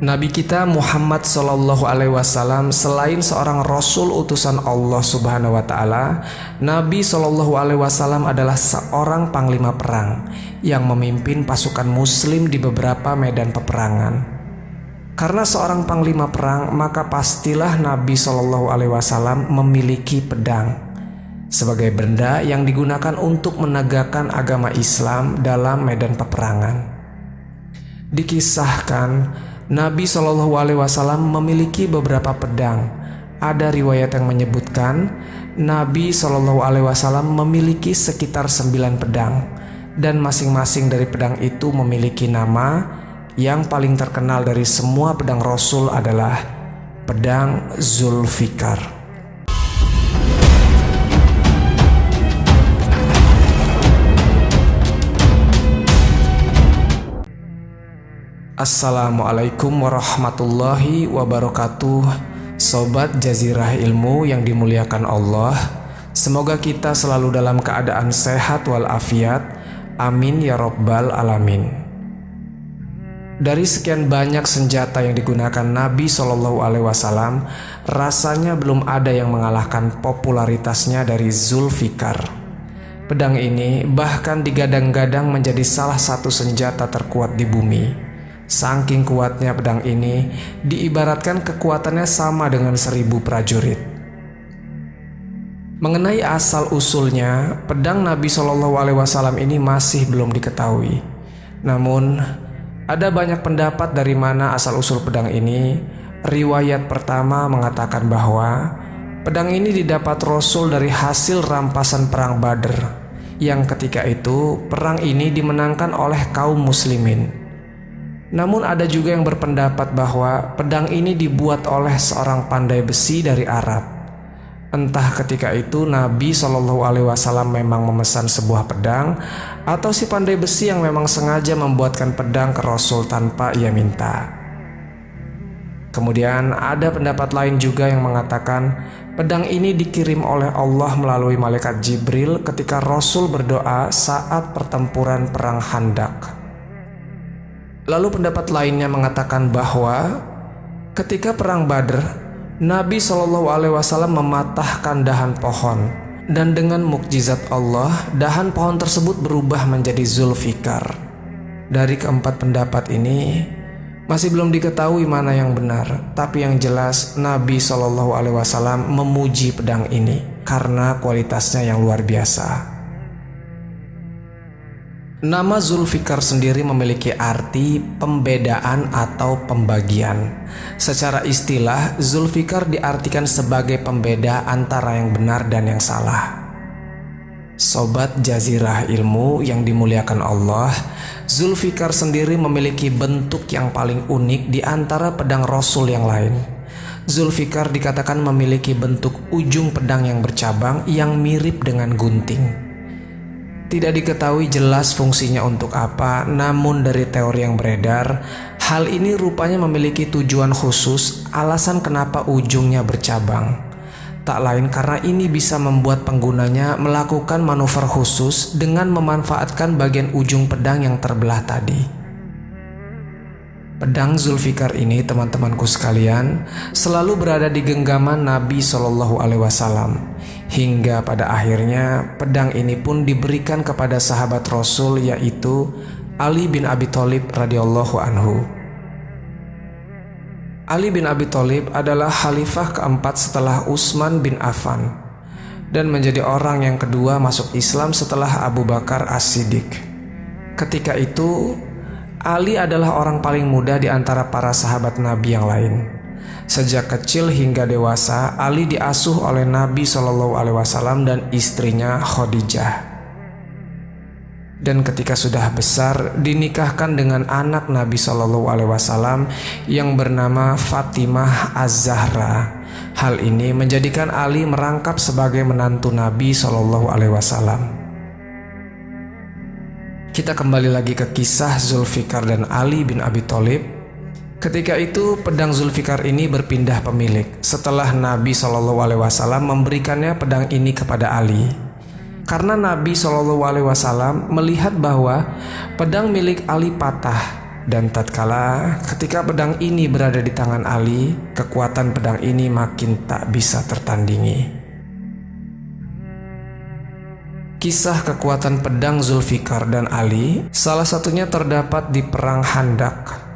Nabi kita Muhammad Sallallahu Alaihi Wasallam selain seorang Rasul utusan Allah Subhanahu Wa Taala, Nabi Sallallahu Alaihi Wasallam adalah seorang panglima perang yang memimpin pasukan Muslim di beberapa medan peperangan. Karena seorang panglima perang, maka pastilah Nabi Sallallahu Alaihi Wasallam memiliki pedang sebagai benda yang digunakan untuk menegakkan agama Islam dalam medan peperangan. Dikisahkan Nabi Shallallahu Alaihi Wasallam memiliki beberapa pedang. Ada riwayat yang menyebutkan Nabi Shallallahu Alaihi Wasallam memiliki sekitar 9 pedang, dan masing-masing dari pedang itu memiliki nama. Yang paling terkenal dari semua pedang Rasul adalah pedang Zulfikar. Assalamualaikum warahmatullahi wabarakatuh. Sobat Jazirah Ilmu yang dimuliakan Allah, semoga kita selalu dalam keadaan sehat walafiat. Amin ya rabbal alamin. Dari sekian banyak senjata yang digunakan Nabi Shallallahu Alaihi Wasallam, rasanya belum ada yang mengalahkan popularitasnya dari Zulfikar. Pedang ini bahkan digadang-gadang menjadi salah satu senjata terkuat di bumi. Saking kuatnya pedang ini, diibaratkan kekuatannya sama dengan 1000 prajurit. Mengenai asal-usulnya, pedang Nabi Shallallahu Alaihi Wasallam ini masih belum diketahui. Namun, ada banyak pendapat dari mana asal-usul pedang ini. Riwayat pertama mengatakan bahwa pedang ini didapat Rasul dari hasil rampasan perang Badr, yang ketika itu perang ini dimenangkan oleh kaum muslimin. Namun ada juga yang berpendapat bahwa pedang ini dibuat oleh seorang pandai besi dari Arab. Entah ketika itu Nabi Shallallahu Alaihi Wasallam memang memesan sebuah pedang, atau si pandai besi yang memang sengaja membuatkan pedang ke Rasul tanpa ia minta. Kemudian ada pendapat lain juga yang mengatakan pedang ini dikirim oleh Allah melalui malaikat Jibril ketika Rasul berdoa saat pertempuran perang Khandaq. Lalu pendapat lainnya mengatakan bahwa ketika perang Badr, Nabi Shallallahu Alaihi Wasallam mematahkan dahan pohon, dan dengan mukjizat Allah, dahan pohon tersebut berubah menjadi Zulfikar. Dari keempat pendapat ini, masih belum diketahui mana yang benar, tapi yang jelas Nabi Shallallahu Alaihi Wasallam memuji pedang ini karena kualitasnya yang luar biasa. Nama Zulfikar sendiri memiliki arti pembedaan atau pembagian. Secara istilah, Zulfikar diartikan sebagai pembeda antara yang benar dan yang salah. Sobat Jazirah Ilmu yang dimuliakan Allah, Zulfikar sendiri memiliki bentuk yang paling unik di antara pedang Rasul yang lain. Zulfikar dikatakan memiliki bentuk ujung pedang yang bercabang yang mirip dengan gunting. Tidak diketahui jelas fungsinya untuk apa, namun dari teori yang beredar, hal ini rupanya memiliki tujuan khusus. Alasan kenapa ujungnya bercabang tak lain karena ini bisa membuat penggunanya melakukan manuver khusus dengan memanfaatkan bagian ujung pedang yang terbelah tadi. Pedang Zulfikar ini, teman-temanku sekalian, selalu berada di genggaman Nabi Shallallahu Alaihi Wasallam, hingga pada akhirnya pedang ini pun diberikan kepada sahabat Rasul, yaitu Ali bin Abi Thalib radhiyallahu anhu. Ali bin Abi Thalib adalah khalifah keempat setelah Utsman bin Affan, dan menjadi orang yang kedua masuk Islam setelah Abu Bakar As-Siddiq. Ketika itu, Ali adalah orang paling muda di antara para sahabat Nabi yang lain. Sejak kecil hingga dewasa, Ali diasuh oleh Nabi Shallallahu Alaihi Wasallam dan istrinya Khadijah. Dan ketika sudah besar, dinikahkan dengan anak Nabi Shallallahu Alaihi Wasallam yang bernama Fatimah Az-Zahra. Hal ini menjadikan Ali merangkap sebagai menantu Nabi Shallallahu Alaihi Wasallam. Kita kembali lagi ke kisah Zulfikar dan Ali bin Abi Thalib. Ketika itu pedang Zulfikar ini berpindah pemilik setelah Nabi Shallallahu Alaihi Wasallam memberikannya pedang ini kepada Ali. Karena Nabi Shallallahu Alaihi Wasallam melihat bahwa pedang milik Ali patah, Dan tatkala ketika pedang ini berada di tangan Ali, kekuatan pedang ini makin tak bisa tertandingi. Kisah kekuatan pedang Zulfikar dan Ali salah satunya terdapat di Perang Handak.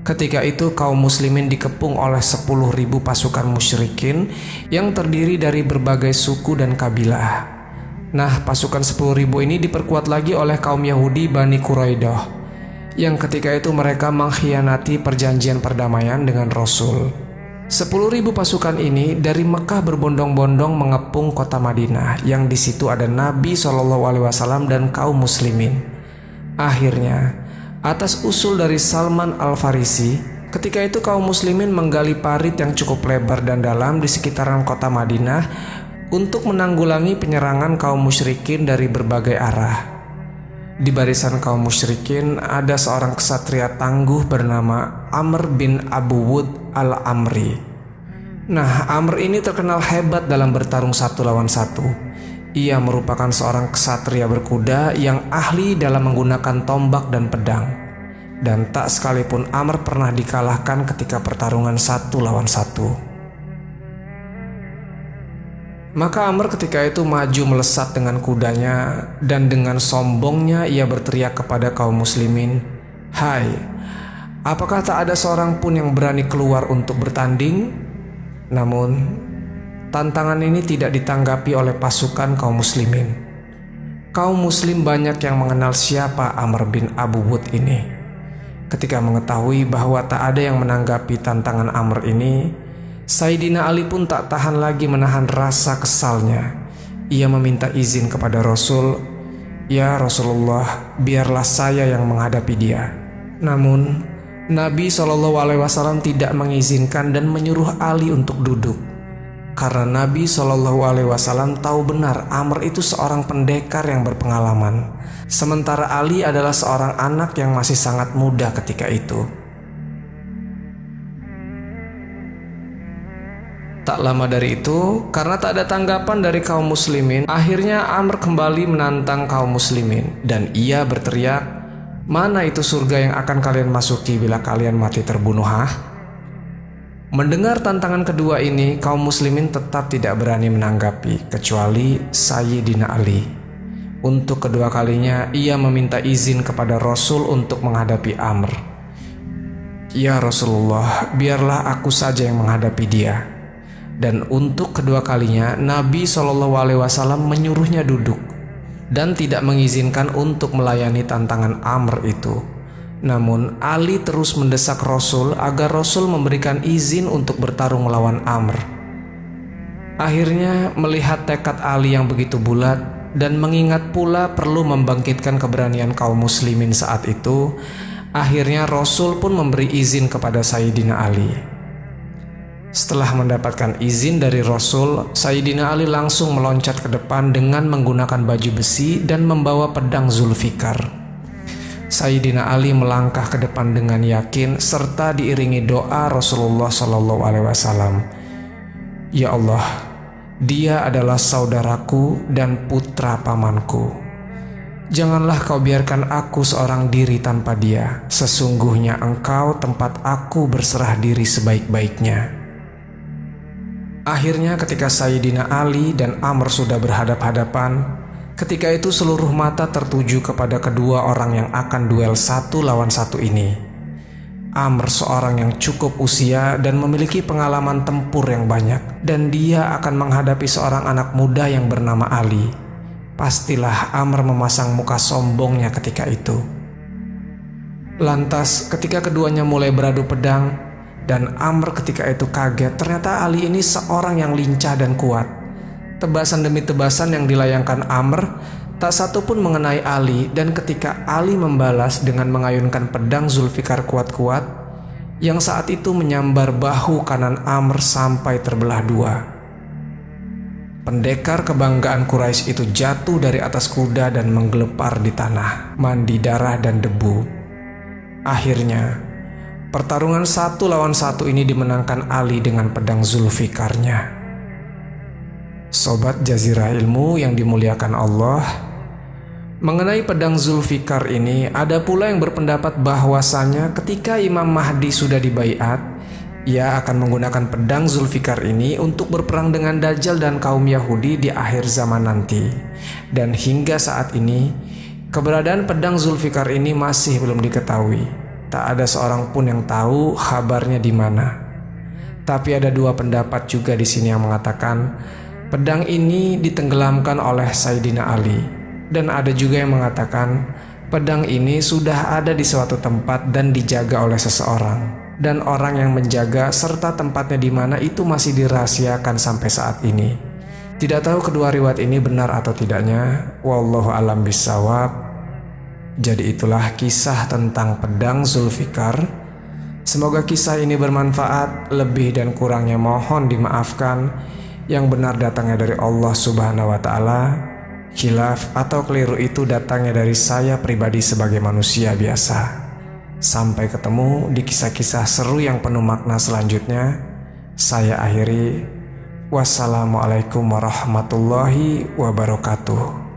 Ketika itu kaum muslimin dikepung oleh 10.000 pasukan musyrikin yang terdiri dari berbagai suku dan kabilah. Nah, pasukan 10.000 ini diperkuat lagi oleh kaum Yahudi Bani Quraidah, yang ketika itu mereka mengkhianati perjanjian perdamaian dengan Rasul. 10.000 pasukan ini dari Mekah berbondong-bondong mengepung kota Madinah, yang di situ ada Nabi SAW dan kaum muslimin. Akhirnya, atas usul dari Salman Al-Farisi, ketika itu kaum muslimin menggali parit yang cukup lebar dan dalam di sekitaran kota Madinah untuk menanggulangi penyerangan kaum musyrikin dari berbagai arah. Di barisan kaum musyrikin ada seorang ksatria tangguh bernama Amr bin Abu Wud al-Amri. Nah, Amr ini terkenal hebat dalam bertarung satu lawan satu. Ia merupakan seorang ksatria berkuda yang ahli dalam menggunakan tombak dan pedang. Dan tak sekalipun Amr pernah dikalahkan ketika pertarungan satu lawan satu. Maka Amr ketika itu maju melesat dengan kudanya, dan dengan sombongnya ia berteriak kepada kaum muslimin, "Hai, apakah tak ada seorang pun yang berani keluar untuk bertanding?" Namun, tantangan ini tidak ditanggapi oleh pasukan kaum muslimin. Kaum muslim banyak yang mengenal siapa Amr bin Abu Wud ini. Ketika mengetahui bahwa tak ada yang menanggapi tantangan Amr ini, Sayyidina Ali pun tak tahan lagi menahan rasa kesalnya. Ia meminta izin kepada Rasul, "Ya Rasulullah, biarlah saya yang menghadapi dia." Namun, Nabi SAW tidak mengizinkan dan menyuruh Ali untuk duduk. Karena Nabi SAW tahu benar Amr itu seorang pendekar yang berpengalaman, sementara Ali adalah seorang anak yang masih sangat muda ketika itu. Tak lama dari itu, karena tak ada tanggapan dari kaum muslimin, akhirnya Amr kembali menantang kaum muslimin, dan ia berteriak, "Mana itu surga yang akan kalian masuki bila kalian mati terbunuh, hah?" Mendengar tantangan kedua ini, kaum muslimin tetap tidak berani menanggapi, kecuali Sayyidina Ali. Untuk kedua kalinya, ia meminta izin kepada Rasul untuk menghadapi Amr. "Ya Rasulullah, biarlah aku saja yang menghadapi dia." Dan untuk kedua kalinya Nabi SAW menyuruhnya duduk dan tidak mengizinkan untuk melayani tantangan Amr itu. Namun Ali terus mendesak Rasul agar Rasul memberikan izin untuk bertarung melawan Amr. Akhirnya melihat tekad Ali yang begitu bulat dan mengingat pula perlu membangkitkan keberanian kaum muslimin saat itu, akhirnya Rasul pun memberi izin kepada Sayyidina Ali. Setelah mendapatkan izin dari Rasul, Sayyidina Ali langsung meloncat ke depan dengan menggunakan baju besi dan membawa pedang Zulfikar. Sayyidina Ali melangkah ke depan dengan yakin serta diiringi doa Rasulullah SAW. "Ya Allah, dia adalah saudaraku dan putra pamanku. Janganlah kau biarkan aku seorang diri tanpa dia. Sesungguhnya engkau tempat aku berserah diri sebaik-baiknya." Akhirnya ketika Sayyidina Ali dan Amr sudah berhadap-hadapan, ketika itu seluruh mata tertuju kepada kedua orang yang akan duel satu lawan satu ini. Amr seorang yang cukup usia dan memiliki pengalaman tempur yang banyak, dan dia akan menghadapi seorang anak muda yang bernama Ali. Pastilah Amr memasang muka sombongnya ketika itu. Lantas ketika keduanya mulai beradu pedang, dan Amr ketika itu kaget, ternyata Ali ini seorang yang lincah dan kuat. Tebasan demi tebasan yang dilayangkan Amr tak satu pun mengenai Ali, dan ketika Ali membalas dengan mengayunkan pedang Zulfikar kuat-kuat yang saat itu menyambar bahu kanan Amr sampai terbelah dua. Pendekar kebanggaan Quraisy itu jatuh dari atas kuda dan menggelepar di tanah, mandi darah dan debu. Akhirnya pertarungan satu lawan satu ini dimenangkan Ali dengan pedang Zulfikarnya. Sobat Jazirah Ilmu yang dimuliakan Allah, Mengenai pedang Zulfikar ini, ada pula yang berpendapat bahwasanya ketika Imam Mahdi sudah dibaiat, ia akan menggunakan pedang Zulfikar ini untuk berperang dengan Dajjal dan kaum Yahudi di akhir zaman nanti. Dan hingga saat ini, keberadaan pedang Zulfikar ini masih belum diketahui. Tak ada seorang pun yang tahu kabarnya di mana. Tapi ada dua pendapat juga di sini yang mengatakan pedang ini ditenggelamkan oleh Sayyidina Ali. Dan ada juga yang mengatakan pedang ini sudah ada di suatu tempat dan dijaga oleh seseorang. Dan orang yang menjaga serta tempatnya di mana itu masih dirahasiakan sampai saat ini. Tidak tahu kedua riwayat ini benar atau tidaknya. Wallahu a'lam bishawab. Jadi itulah kisah tentang pedang Zulfikar. Semoga kisah ini bermanfaat. Lebih dan kurangnya mohon dimaafkan. Yang benar datangnya dari Allah Subhanahu wa Ta'ala. Khilaf atau keliru itu datangnya dari saya pribadi sebagai manusia biasa. Sampai ketemu di kisah-kisah seru yang penuh makna selanjutnya. Saya akhiri. Wassalamualaikum warahmatullahi wabarakatuh.